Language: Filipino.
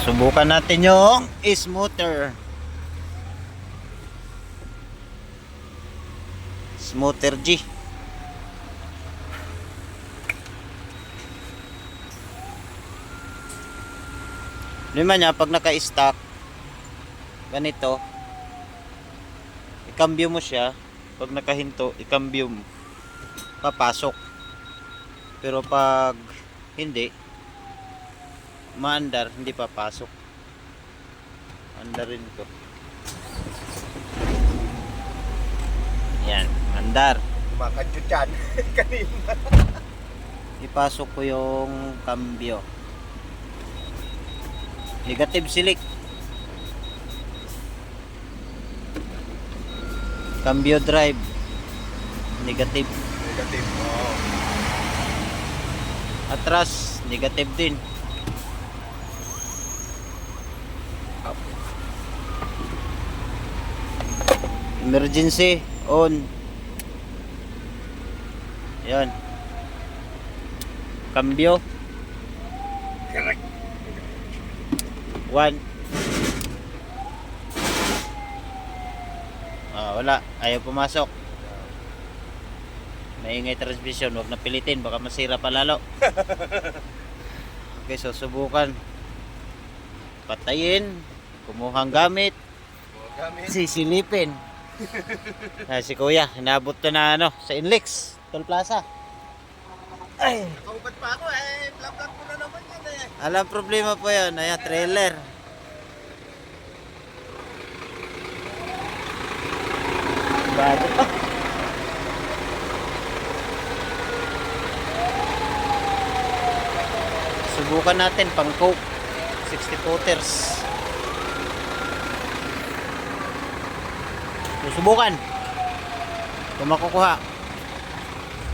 Subukan natin yung smoother. Smoother G. Naman niya pag naka-stock ganito, ikambyo mo siya. Pag nakahinto, ikambyo mo, papasok. Pero pag hindi, maandar, hindi papasok. Andarin ko. Yan, andar. Kumakadyo dyan. Kanina. Ipasok ko yung kambyo. Negative select. Cambio drive. Negative. Negative. Oh. Atras, negative din. Up. Emergency on. Yan. Cambio. Correct. 1. Wala, ayaw pumasok. Maingay transmission, wag na pilitin, baka masira pa lalo. Okay, so subukan. Patayin, kumuhang gamit, Gamit. sisilipin. Si kuya, inabot na sa Inlex, Toll Plaza. Ay, Nakaupat pa ako eh. Vlog-vlog ko na naman yan eh. alam problema po yan, ayan, trailer. Bago pa. Subukan natin pang coke 60 footers. Susubukan kung makukuha.